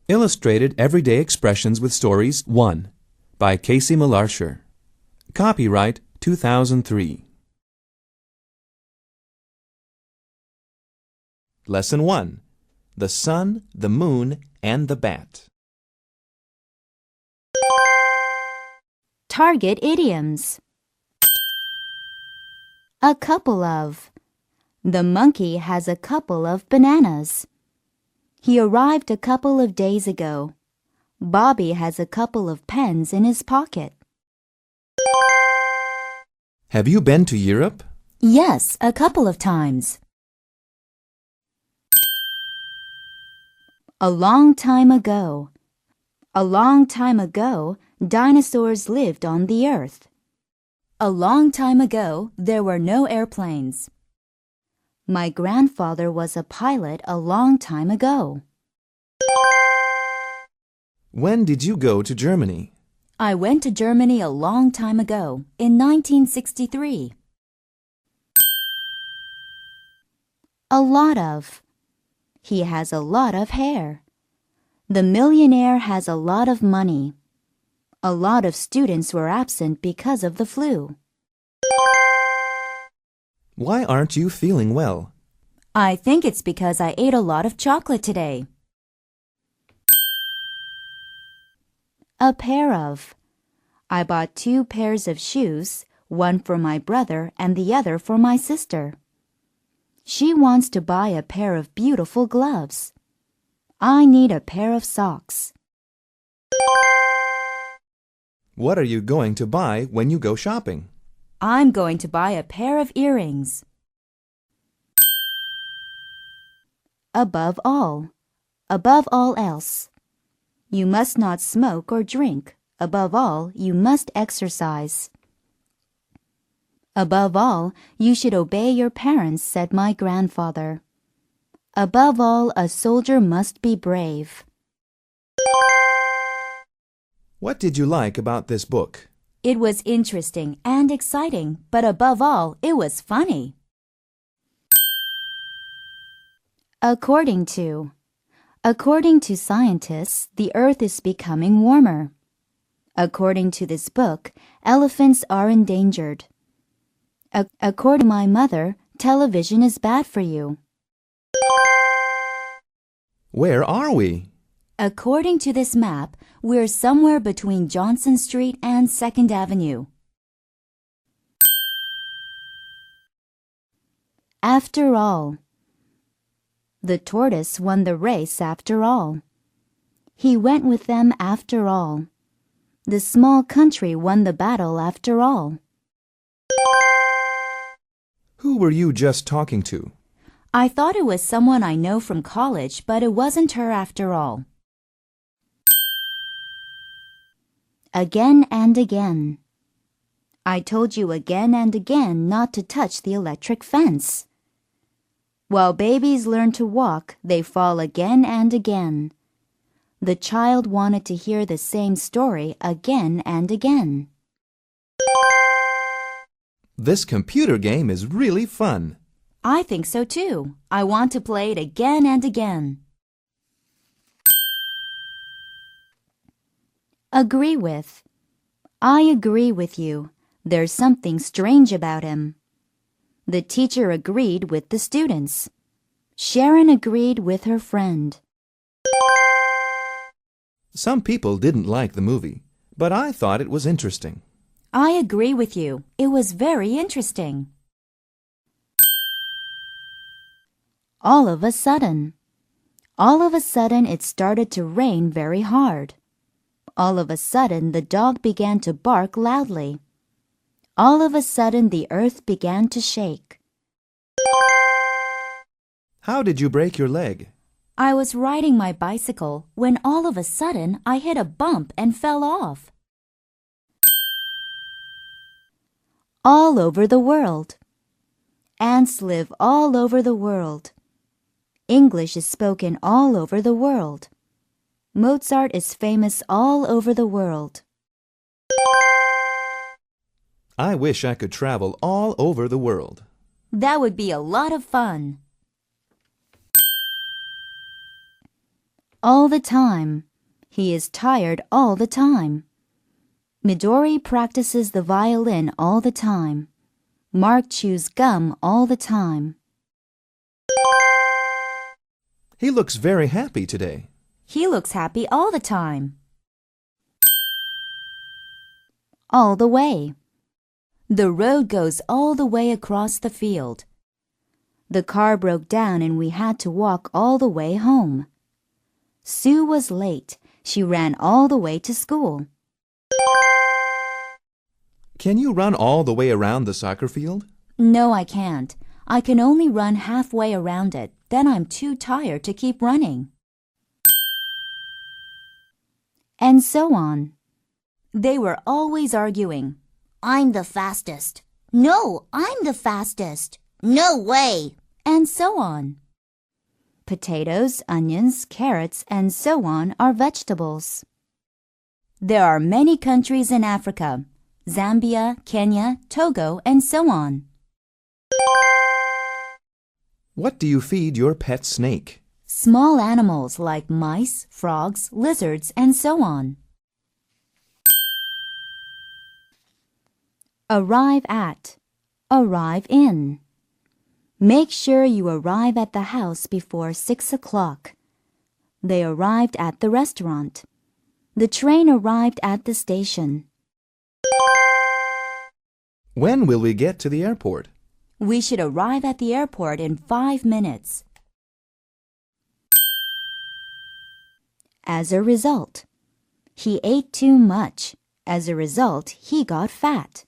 Illustrated Everyday Expressions with Stories 1 by Casey Malarcher. Copyright 2003. Lesson 1. The Sun, the Moon, and the Bat. Target idioms. A couple of. The monkey has a couple of bananas. He arrived a couple of days ago. Bobby has a couple of pens in his pocket. Have you been to Europe? Yes, a couple of times. A long time ago. A long time ago, dinosaurs lived on the earth. A long time ago, there were no airplanes. My grandfather was a pilot a long time ago. When did you go to Germany? I went to Germany a long time ago, in 1963. A lot of. He has a lot of hair. The millionaire has a lot of money. A lot of students were absent because of the flu. Why aren't you feeling well? I think it's because I ate a lot of chocolate today. A pair of. I bought 2 pairs of shoes, one for my brother and the other for my sister. She wants to buy a pair of beautiful gloves. I need a pair of socks. What are you going to buy when you go shopping? I'm going to buy a pair of earrings. Above all. Above all else. You must not smoke or drink. Above all, you must exercise. Above all, you should obey your parents, said my grandfather. Above all, a soldier must be brave. What did you like about this book? It was interesting and exciting, but above all, it was funny. According to. According to scientists, the earth is becoming warmer. According to this book, elephants are endangered. According to my mother, television is bad for you. Where are we? According to this map, we're somewhere between Johnson Street and 2nd Avenue. After all. The tortoise won the race after all. He went with them after all. The small country won the battle after all. Who were you just talking to? I thought it was someone I know from college, but it wasn't her after all. Again and again. I told you again and again not to touch the electric fence. While babies learn to walk, they fall again and again. The child wanted to hear the same story again and again. This computer game is really fun. I think so too. I want to play it again and again. Agree with. I agree with you. There's something strange about him. The teacher agreed with the students. Sharon agreed with her friend. Some people didn't like the movie, but I thought it was interesting. I agree with you. It was very interesting. All of a sudden. All of a sudden it started to rain very hard. All of a sudden the dog began to bark loudly. All of a sudden the earth began to shake. How did you break your leg? I was riding my bicycle when all of a sudden I hit a bump and fell off. All over the world. Ants live all over the world. English is spoken all over the world. Mozart is famous all over the world. I wish I could travel all over the world. That would be a lot of fun. all the time. He is tired all the time. Midori practices the violin all the time. Mark chews gum all the time. He looks very happy today. He looks happy all the time. All the way. The road goes all the way across the field. The car broke down and we had to walk all the way home. Sue was late. She ran all the way to school. Can you run all the way around the soccer field? No, I can't. I can only run halfway around it. Then I'm too tired to keep running. And so on. They were always arguing. I'm the fastest. No, I'm the fastest. No way. And so on. Potatoes, onions, carrots, and so on are vegetables. There are many countries in Africa. Zambia, Kenya, Togo, and so on. What do you feed your pet snake? Small animals like mice, frogs, lizards, and so on. Arrive at. Arrive in. Make sure you arrive at the house before 6 o'clock. They arrived at the restaurant. The train arrived at the station. When will we get to the airport? We should arrive at the airport in 5 minutes. As a result, he ate too much. As a result, he got fat.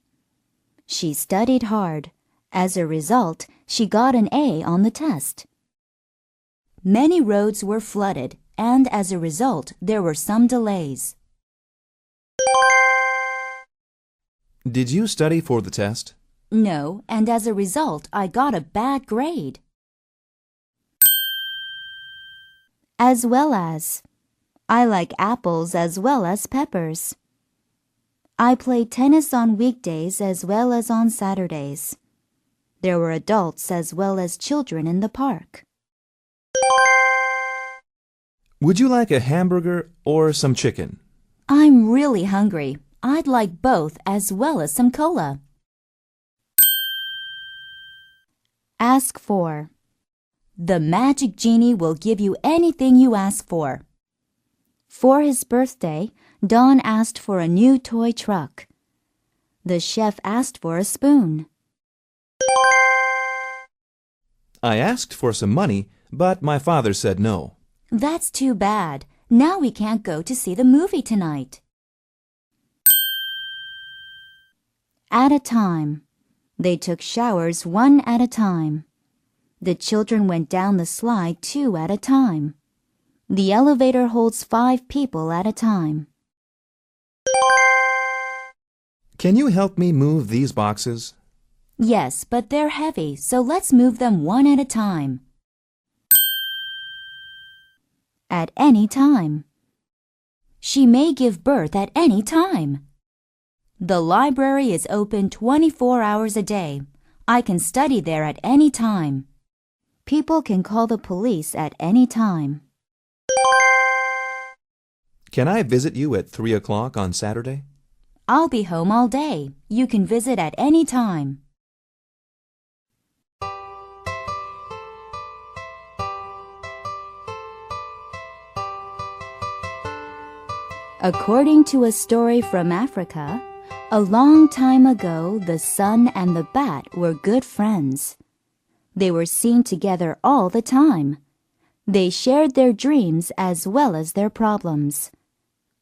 She studied hard. As a result, she got an A on the test. Many roads were flooded, and as a result, there were some delays. Did you study for the test? No, and as a result, I got a bad grade. As well as. I like apples as well as peppers. I play tennis on weekdays as well as on Saturdays. There were adults as well as children in the park. Would you like a hamburger or some chicken? I'm really hungry. I'd like both as well as some cola. Ask for. The magic genie will give you anything you ask for. For his birthday, Don asked for a new toy truck. The chef asked for a spoon. I asked for some money, but my father said no. That's too bad. Now we can't go to see the movie tonight. At a time. They took showers one at a time. The children went down the slide 2 at a time. The elevator holds 5 people at a time. Can you help me move these boxes? Yes, but they're heavy, so let's move them one at a time. At any time. She may give birth at any time. The library is open 24 hours a day. I can study there at any time. People can call the police at any time. Can I visit you at 3 o'clock on Saturday? I'll be home all day. You can visit at any time. According to a story from Africa, a long time ago the sun and the bat were good friends. They were seen together all the time. They shared their dreams as well as their problems.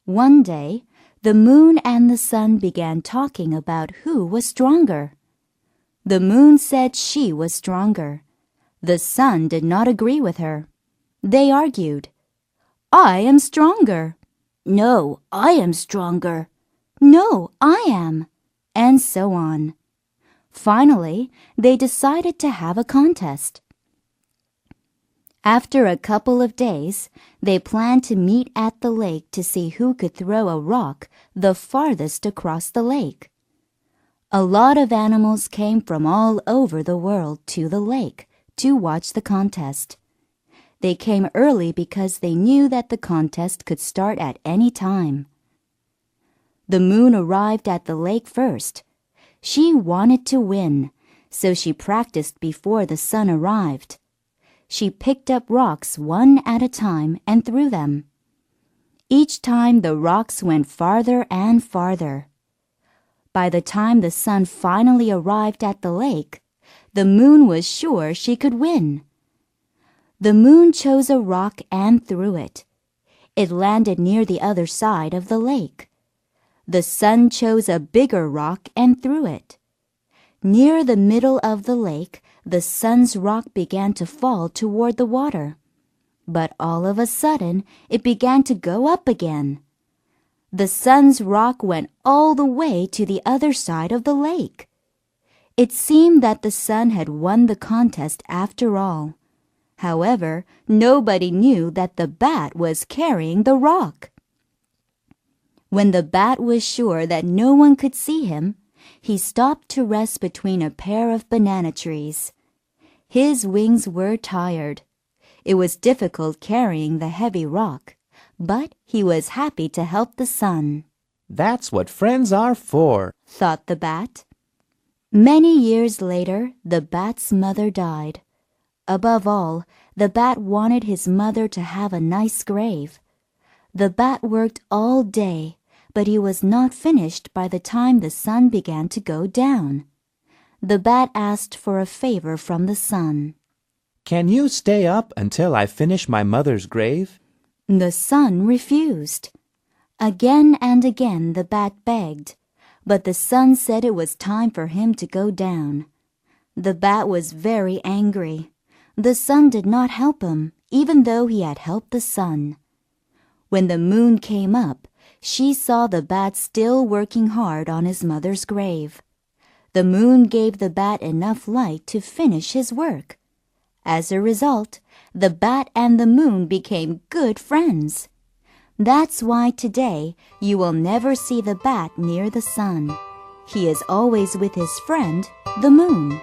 One day, the moon and the sun began talking about who was stronger. The moon said she was stronger. The sun did not agree with her. They argued. I am stronger. No, I am stronger. No, I am. And so on. Finally, they decided to have a contest. After a couple of days, they planned to meet at the lake to see who could throw a rock the farthest across the lake. A lot of animals came from all over the world to the lake to watch the contest. They came early because they knew that the contest could start at any time. The moon arrived at the lake first. She wanted to win, so she practiced before the sun arrived. She picked up rocks one at a time and threw them. Each time the rocks went farther and farther. By the time the sun finally arrived at the lake, the moon was sure she could win. The moon chose a rock and threw it. It landed near the other side of the lake. The sun chose a bigger rock and threw it. Near the middle of the lake, the sun's rock began to fall toward the water. But all of a sudden, it began to go up again. The sun's rock went all the way to the other side of the lake. It seemed that the sun had won the contest after all. However, nobody knew that the bat was carrying the rock. When the bat was sure that no one could see him, he stopped to rest between a pair of banana trees. His wings were tired. It was difficult carrying the heavy rock, but he was happy to help the sun. That's what friends are for, thought the bat. Many years later, the bat's mother died. Above all, the bat wanted his mother to have a nice grave. The bat worked all day, but he was not finished by the time the sun began to go down. The bat asked for a favor from the sun. Can you stay up until I finish my mother's grave? The sun refused. Again and again the bat begged, but the sun said it was time for him to go down. The bat was very angry. The sun did not help him, even though he had helped the sun. When the moon came up, she saw the bat still working hard on his mother's grave. The moon gave the bat enough light to finish his work. As a result, the bat and the moon became good friends. That's why today you will never see the bat near the sun. He is always with his friend, the moon.